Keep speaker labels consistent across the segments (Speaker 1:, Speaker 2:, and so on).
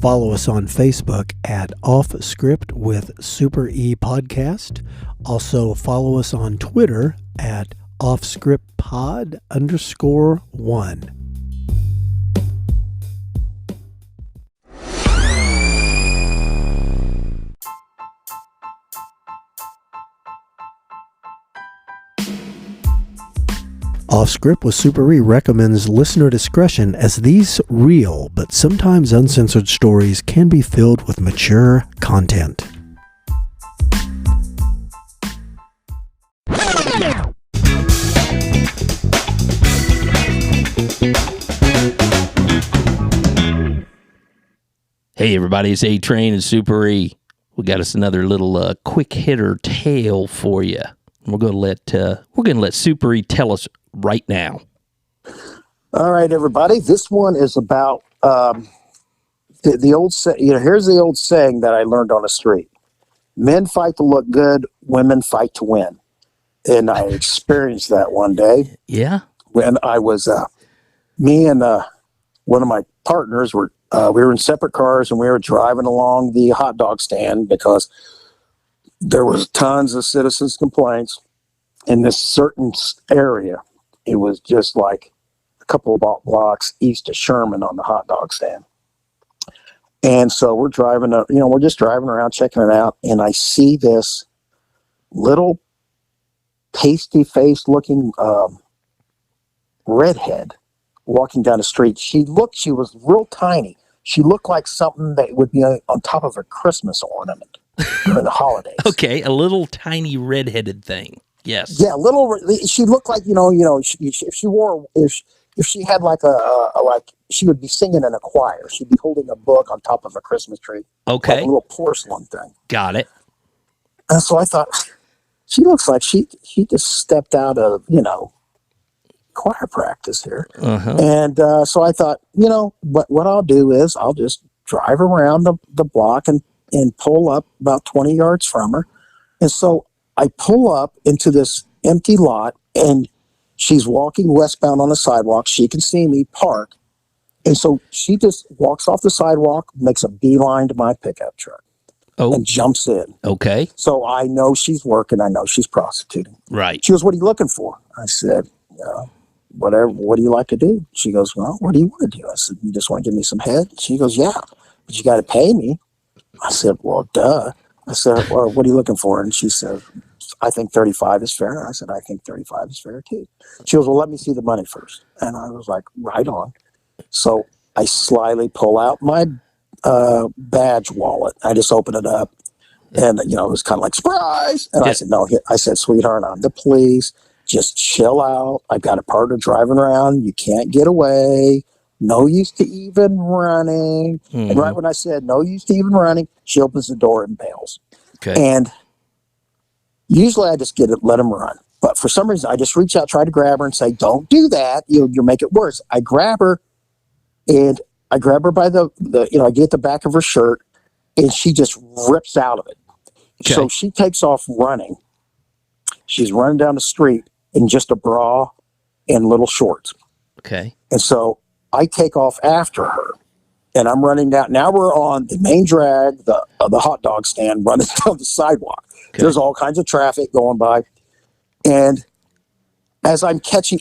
Speaker 1: follow us on Facebook at Off Script with Super E Podcast. Also follow us on Twitter at offscriptpod_1. Off Script with Super E recommends listener discretion, as these real but sometimes uncensored stories can be filled with mature content.
Speaker 2: Hey everybody, it's A-Train and Super E. We got us another little quick hitter tale for you. We're gonna let Super E tell us right now.
Speaker 3: All right, everybody. This one is about the old. Here's the old saying that I learned on the street: men fight to look good, women fight to win. And I experienced that one day.
Speaker 2: Yeah.
Speaker 3: When I was, me and one of my partners we were in separate cars, and we were driving along the hot dog stand because there was tons of citizens' complaints in this certain area. It was just like a couple of blocks east of Sherman on the hot dog stand. And so we're driving, we're just driving around checking it out. And I see this little pasty-faced looking redhead walking down the street. She was real tiny. She looked like something that would be on top of a Christmas ornament during the holidays.
Speaker 2: Okay, a little tiny redheaded thing. Yes.
Speaker 3: Yeah, she looked like, if she had like she would be singing in a choir. She'd be holding a book on top of a Christmas tree.
Speaker 2: Okay.
Speaker 3: Like a little porcelain thing.
Speaker 2: Got it.
Speaker 3: And so I thought, she looks like she just stepped out of, choir practice here.
Speaker 2: Uh-huh.
Speaker 3: And so I thought, what I'll do is I'll just drive around the block and pull up about 20 yards from her. And so I pull up into this empty lot, and she's walking westbound on the sidewalk. She can see me park. And so she just walks off the sidewalk, makes a beeline to my pickup truck, and jumps in.
Speaker 2: Okay.
Speaker 3: So I know she's working. I know she's prostituting.
Speaker 2: Right.
Speaker 3: She goes, "What are you looking for?" I said, "Whatever. What do you like to do?" She goes, "Well, what do you want to do?" I said, "You just want to give me some head?" She goes, "Yeah, but you got to pay me." I said, "Well, duh." I said, "Well, what are you looking for?" And she said, "I think 35 is fair." I said, "I think 35 is fair too." She goes, "Well, let me see the money first." And I was like, "Right on." So I slyly pull out my badge wallet. I just open it up, and it was kind of like, surprise. And I said, "No," I said, "Sweetheart, please just chill out. I've got a partner driving around. You can't get away. No use to even running." Mm-hmm. And right when I said no use to even running, she opens the door and bails. Okay. And usually I just let him run. But for some reason, I just reach out, try to grab her and say, "Don't do that. You'll make it worse." I grab her, and I grab her by the I get the back of her shirt, and she just rips out of it. Okay. So she takes off running. She's running down the street in just a bra and little shorts. Okay. And so I take off after her, and I'm running down. Now we're on the main drag, the hot dog stand, running down the sidewalk. Okay. There's all kinds of traffic going by. And as I catch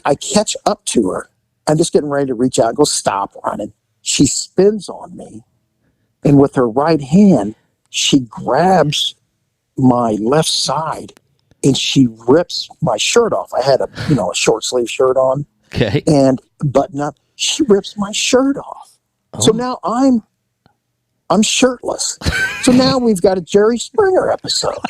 Speaker 3: up to her. I'm just getting ready to reach out and go, "Stop running." She spins on me, and with her right hand, she grabs my left side, and she rips my shirt off. I had a short sleeve shirt on, and button up. She rips my shirt off. Oh. So now I'm shirtless. So now we've got a Jerry Springer episode.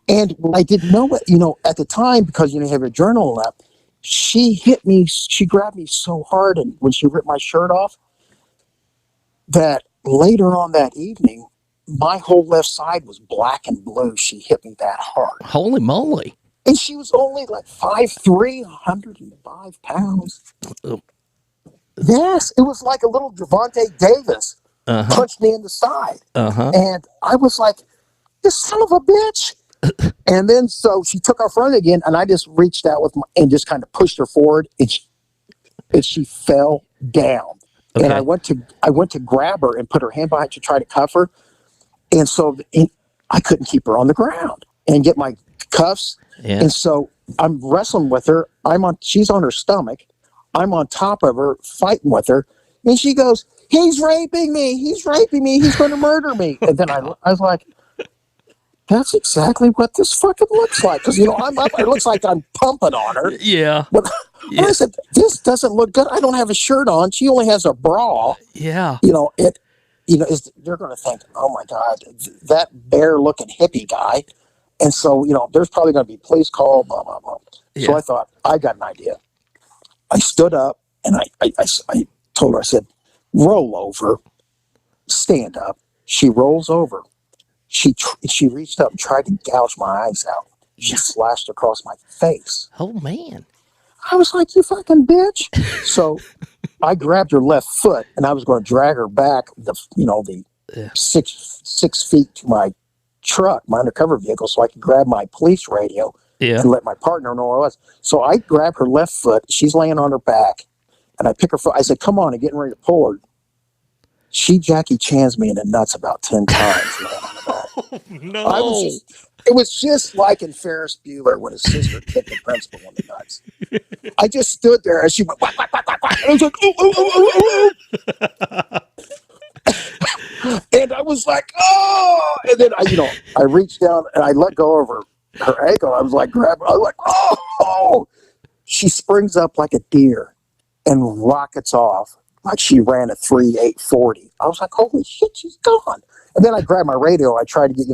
Speaker 3: And I didn't know it, at the time, because you have your journal up. She hit me. She grabbed me so hard, and when she ripped my shirt off, that later on that evening, my whole left side was black and blue. She hit me that hard.
Speaker 2: Holy moly!
Speaker 3: And she was only like 5'3", 105 pounds. Yes, it was like a little Javante Davis punched me in the side. And I was like, "This son of a bitch." And then so she took off running again, and I just reached out and just kind of pushed her forward, and she fell down. And
Speaker 2: Okay.
Speaker 3: I went to grab her and put her hand behind to try to cuff her. And so I couldn't keep her on the ground and get my cuffs.
Speaker 2: Yeah.
Speaker 3: And so I'm wrestling with her. She's on her stomach. I'm on top of her, fighting with her. And she goes, "He's raping me. He's raping me. He's going to murder me." And then I was like, that's exactly what this fucking looks like. Because, I'm up. It looks like I'm pumping on her.
Speaker 2: Yeah.
Speaker 3: But
Speaker 2: Yeah.
Speaker 3: I said, this doesn't look good. I don't have a shirt on. She only has a bra.
Speaker 2: Yeah.
Speaker 3: They're going to think, oh my God, that bear looking hippie guy. And so, there's probably going to be police call, blah, blah, blah.
Speaker 2: Yeah.
Speaker 3: So I thought, I got an idea. I stood up and I told her, I said, roll over, stand up. She rolls over. She reached up and tried to gouge my eyes out. She flashed across my face.
Speaker 2: Oh man.
Speaker 3: I was like, you fucking bitch. So I grabbed her left foot and I was going to drag her back the 6 feet to my truck, my undercover vehicle, so I could grab my police radio
Speaker 2: Yeah.
Speaker 3: and let my partner know where I was. So I grabbed her left foot. She's laying on her back and I pick her foot. I said, come on, and getting ready to pull her. She Jackie Chan's me in the nuts about 10 times.
Speaker 2: No.
Speaker 3: It was just like in Ferris Bueller when his sister kicked the principal in the nuts. I just stood there as she went, whack, whack, whack, whack, whack. And I was like, ooh, ooh, ooh, ooh, ooh. And I was like, oh. And then I reached down and I let go of her ankle. I was like, grab her. I was like, oh. She springs up like a deer and rockets off like she ran a 3.840. I was like, holy shit, she's gone. And then I grabbed my radio. I tried to get,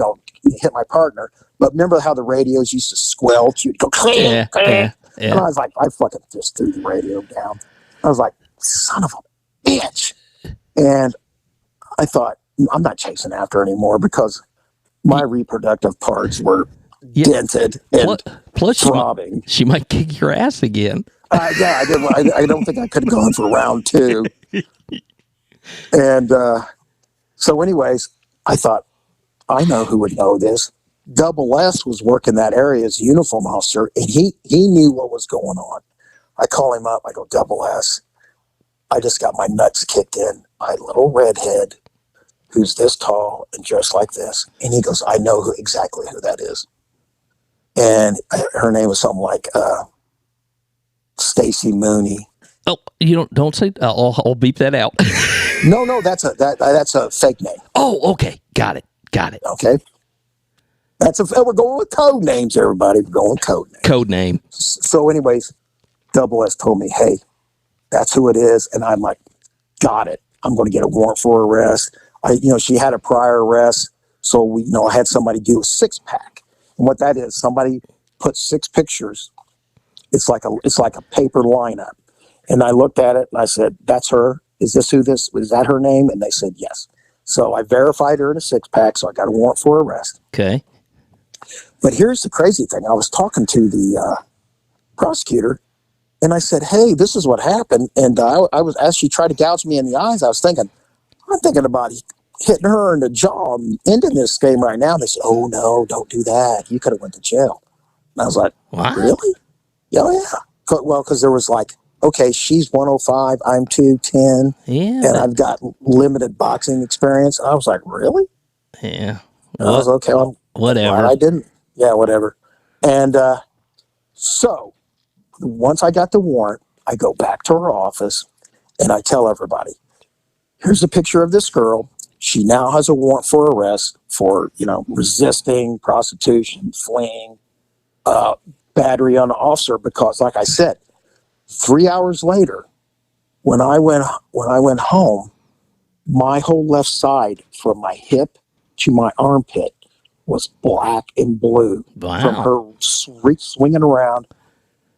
Speaker 3: hit my partner. But remember how the radios used to squelch? You'd go, clang, clang.
Speaker 2: Yeah.
Speaker 3: And I was like, I fucking just threw the radio down. I was like, son of a bitch. And I thought, I'm not chasing after her anymore because my reproductive parts were dented and
Speaker 2: plus
Speaker 3: throbbing.
Speaker 2: She might kick your ass again.
Speaker 3: Yeah, I don't think I could have gone for round 2. And so anyways, I thought, I know who would know this. Double S was working that area as a uniform officer, and he knew what was going on. I call him up. I go, Double S, I just got my nuts kicked in by a little redhead who's this tall and dressed like this. And he goes, I know exactly who that is. And her name was something like Stacy Mooney.
Speaker 2: Oh, you don't say. I'll beep that out.
Speaker 3: No, that's a fake name.
Speaker 2: Oh, okay, got it.
Speaker 3: Okay, we're going with code names, everybody. We're going with code names.
Speaker 2: Code name.
Speaker 3: So, anyways, Double S told me, hey, that's who it is, and I'm like, got it. I'm going to get a warrant for arrest. She had a prior arrest, so I had somebody do a 6-pack, and what that is, somebody put 6 pictures. It's like a paper lineup. And I looked at it and I said, that's her. Is that her name? And they said, yes. So I verified her in a 6-pack. So I got a warrant for arrest.
Speaker 2: Okay.
Speaker 3: But here's the crazy thing. I was talking to the prosecutor and I said, hey, this is what happened. And I was, as she tried to gouge me in the eyes, I'm thinking about hitting her in the jaw and ending this game right now. And they said, oh no, don't do that. You could have went to jail. And I was like,
Speaker 2: what?
Speaker 3: Really? Oh, yeah. Well, because there was like, okay, she's 105, I'm 210, and I've got limited boxing experience. And I was like, really?
Speaker 2: Yeah.
Speaker 3: I was okay.
Speaker 2: Whatever.
Speaker 3: I didn't. Yeah, whatever. And so once I got the warrant, I go back to her office and I tell everybody, here's a picture of this girl. She now has a warrant for arrest for, resisting, prostitution, fleeing, battery on an officer, because like I said, 3 hours later, when I went home, my whole left side from my hip to my armpit was black and blue.
Speaker 2: Wow.
Speaker 3: From her swinging around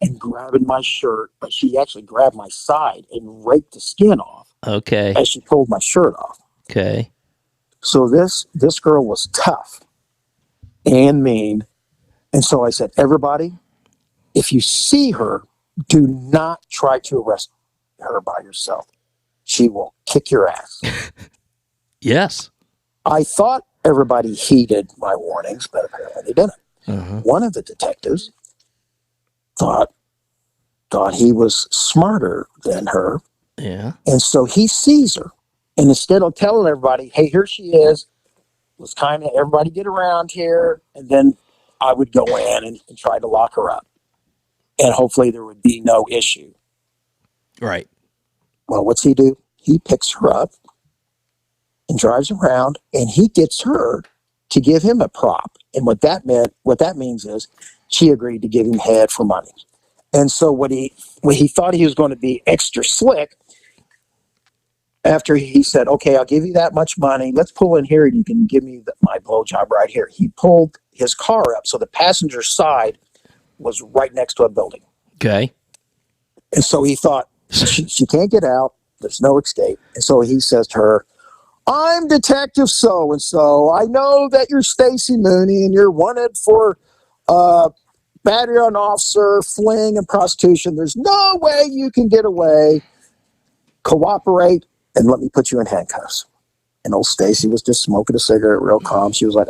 Speaker 3: and grabbing my shirt, but she actually grabbed my side and raked the skin off.
Speaker 2: Okay.
Speaker 3: As she pulled my shirt off.
Speaker 2: Okay.
Speaker 3: So this girl was tough and mean. And so I said, everybody, if you see her, do not try to arrest her by yourself. She will kick your ass.
Speaker 2: Yes.
Speaker 3: I thought everybody heeded my warnings, but apparently they didn't.
Speaker 2: Uh-huh.
Speaker 3: One of the detectives thought he was smarter than her
Speaker 2: Yeah.
Speaker 3: And so he sees her. And instead of telling everybody, hey, here she is, was kind of everybody get around here. And then I would go in and try to lock her up. And hopefully there would be no issue.
Speaker 2: Right.
Speaker 3: Well, what's he do? He picks her up and drives around, and he gets her to give him a prop. And what that means is she agreed to give him head for money. And so when he thought he was going to be extra slick, after he said, okay, I'll give you that much money, let's pull in here and you can give me my blowjob right here. He pulled his car up so the passenger side was right next to a building.
Speaker 2: Okay.
Speaker 3: And so he thought, she can't get out. There's no escape. And so he says to her, I'm Detective So-and-so. I know that you're Stacy Mooney and you're wanted for battery on officer, fling, and prostitution. There's no way you can get away. Cooperate and let me put you in handcuffs. And old Stacy was just smoking a cigarette real calm. She was like,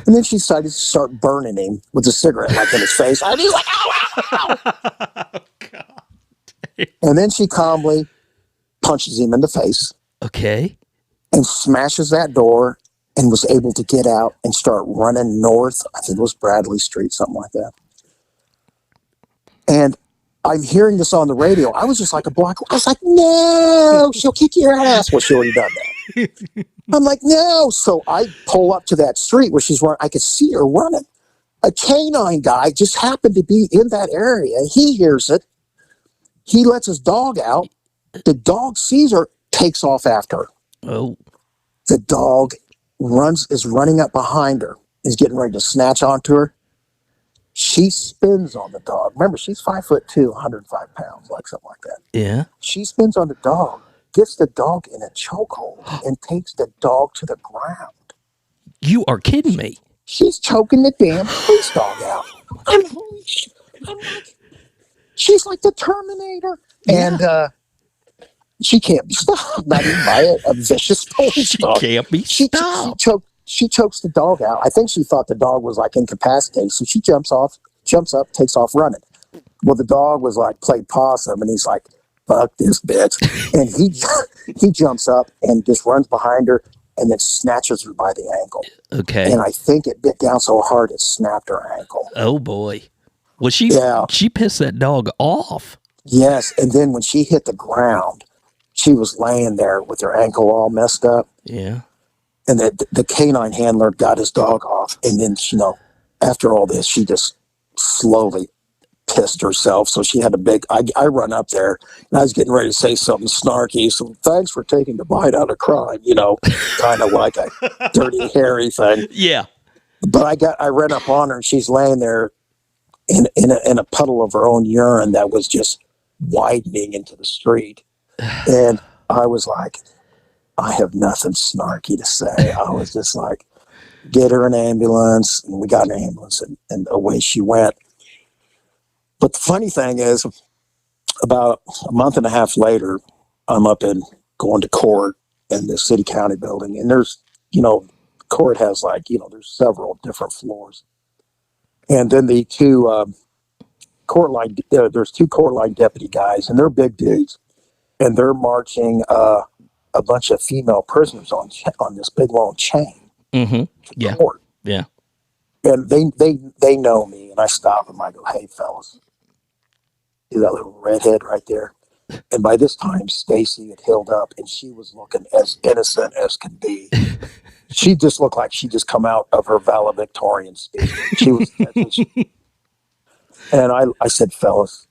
Speaker 3: And then she decided to start burning him with a cigarette like in his face. And he's like, ow.
Speaker 2: Oh, God.
Speaker 3: And then she calmly punches him in the face.
Speaker 2: Okay.
Speaker 3: And smashes that door and was able to get out and start running north. I think it was Bradley Street, something like that. And I'm hearing this on the radio. I was just like a block. I was like, no, she'll kick your ass. Well, she already done that. I'm like, no. So I pull up to that street where she's running. I could see her running. A canine guy just happened to be in that area. He hears it. He lets his dog out. The dog sees her, takes off after her.
Speaker 2: Oh.
Speaker 3: The dog is running up behind her, is getting ready to snatch onto her. She spins on the dog. Remember, she's 5'2", 105 pounds, like something like that.
Speaker 2: Yeah.
Speaker 3: She spins on the dog, gets the dog in a chokehold, and takes the dog to the ground.
Speaker 2: You are kidding me.
Speaker 3: She's choking the damn police dog out. I'm like, she's like the Terminator.
Speaker 2: Yeah.
Speaker 3: And she can't be stopped, not even by a vicious police dog.
Speaker 2: She can't be stopped.
Speaker 3: She chokes the dog out. I think she thought the dog was like incapacitated, so she jumps up, takes off running. Well, the dog was like played possum, and he's like, "Fuck this bitch," and he jumps up and just runs behind her, and then snatches her by the ankle.
Speaker 2: Okay.
Speaker 3: And I think it bit down so hard it snapped her ankle.
Speaker 2: Oh boy. Well, she pissed that dog off.
Speaker 3: Yes, and then when she hit the ground, she was laying there with her ankle all messed up.
Speaker 2: Yeah.
Speaker 3: And the canine handler got his dog off. And then, after all this, she just slowly pissed herself. So she had I run up there and I was getting ready to say something snarky. So thanks for taking the bite out of crime, kind of like a dirty, hairy thing.
Speaker 2: Yeah.
Speaker 3: But I ran up on her and she's laying there in a puddle of her own urine that was just widening into the street. And I was like, I have nothing snarky to say. I was just like, get her an ambulance. And we got an ambulance and away she went. But the funny thing is, about a month and a half later, I'm up and going to court in the city county building. And there's, court has there's several different floors. And then the two there's two court line deputy guys, and they're big dudes. And they're marching a bunch of female prisoners on this big long chain.
Speaker 2: Mm-hmm. Yeah.
Speaker 3: Court.
Speaker 2: Yeah.
Speaker 3: And they know me, and I stop them. I go, hey, fellas, see that little redhead right there? And by this time, Stacy had healed up, and she was looking as innocent as can be. She just looked like she just come out of her valedictorian speech. She was, and I said, fellas,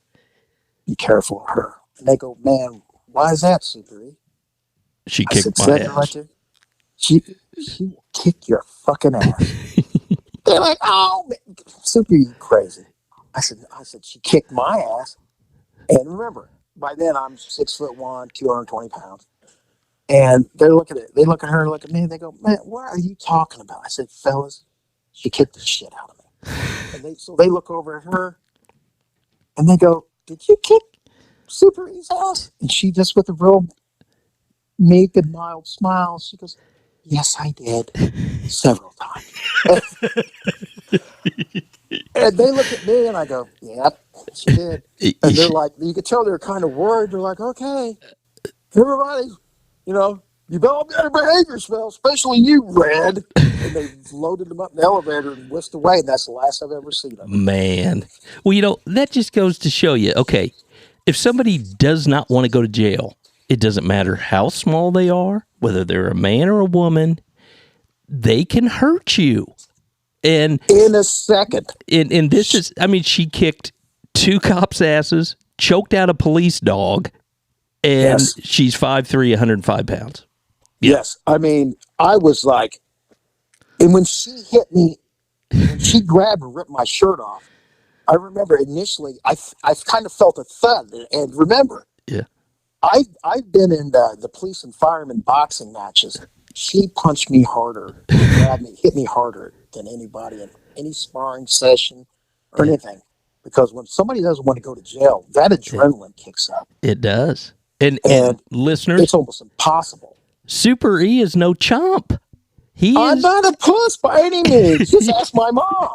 Speaker 3: be careful of her. And they go, man, why is that, Super E?
Speaker 2: She kicked my ass.
Speaker 3: Right there. She will kick your fucking ass. They're like, oh, man. Super, you crazy. I said, she kicked my ass. And remember, by then I'm 6'1", 220 pounds. And they look at her and look at me, and they go, man, what are you talking about? I said, fellas, she kicked the shit out of me. And they look over at her, and they go, did you kick Super E's ass? And she just with a real meek and mild smile, she goes, yes, I did, several times. And they look at me, and I go, yep, She did. And they're like, you could tell they're kind of worried. They're like, okay, everybody, you better behave yourself, especially you, Red. And they loaded them up in the elevator and whisked away. And that's the last I've ever seen of them.
Speaker 2: Man. Well, that just goes to show you, okay, if somebody does not want to go to jail, it doesn't matter how small they are, whether they're a man or a woman, they can hurt you. And
Speaker 3: in a second.
Speaker 2: And this is, she kicked 2 cops' asses, choked out a police dog, and she's 5'3", 105 pounds. Yeah.
Speaker 3: Yes. I was like, and when she hit me, when she grabbed and ripped my shirt off, I remember initially, I kind of felt a thud. And remember, I've been in the police and fireman boxing matches. She punched me harder, grabbed me, hit me harder than anybody in any sparring session or anything. Because when somebody doesn't want to go to jail, that adrenaline kicks up.
Speaker 2: It does. And listeners,
Speaker 3: it's almost impossible.
Speaker 2: Super E is no chump.
Speaker 3: I'm not a puss by any means. Just ask my mom.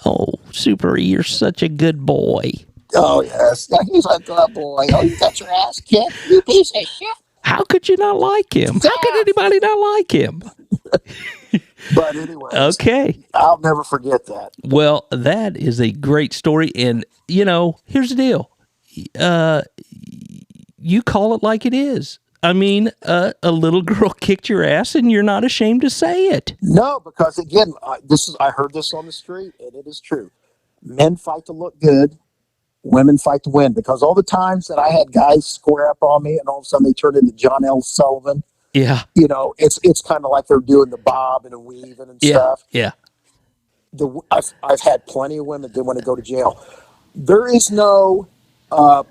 Speaker 2: Oh, Super E, you're such a good boy.
Speaker 3: Oh, yes. He's a good boy. Oh, you got your ass kicked, you piece of shit.
Speaker 2: How could you not like him? How could anybody not like him?
Speaker 3: But anyway,
Speaker 2: okay.
Speaker 3: I'll never forget that.
Speaker 2: Well, that is a great story. And, here's the deal. You call it like it is. A little girl kicked your ass and you're not ashamed to say it.
Speaker 3: No, because again, I heard this on the street and it is true. Men fight to look good. Women fight to win, because all the times that I had guys square up on me and all of a sudden they turn into John L. Sullivan.
Speaker 2: Yeah.
Speaker 3: It's kind of like they're doing the bob and the weaving and stuff.
Speaker 2: Yeah.
Speaker 3: I've had plenty of women that want to go to jail. There is no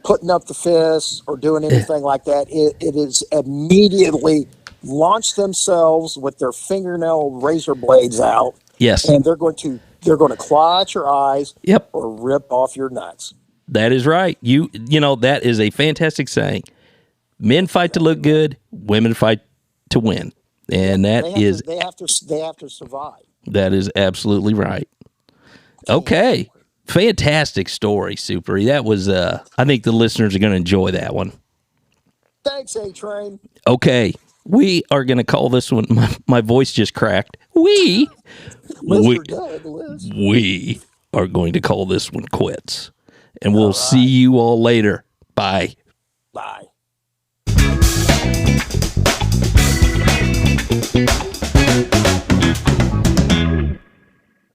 Speaker 3: putting up the fists or doing anything like that. It is immediately launch themselves with their fingernail razor blades out.
Speaker 2: Yes.
Speaker 3: And they're going to claw at your eyes.
Speaker 2: Yep.
Speaker 3: Or rip off your nuts.
Speaker 2: That is right. That is a fantastic saying. Men fight to look good, women fight to win. And they
Speaker 3: have to survive.
Speaker 2: That is absolutely right. Okay. Fantastic story, Super. That was I think the listeners are going to enjoy that one.
Speaker 3: Thanks, A-Train.
Speaker 2: Okay. We are going to call this one, my voice just cracked. We are going to call this one quits. And we'll see you all later. Bye.
Speaker 3: Bye.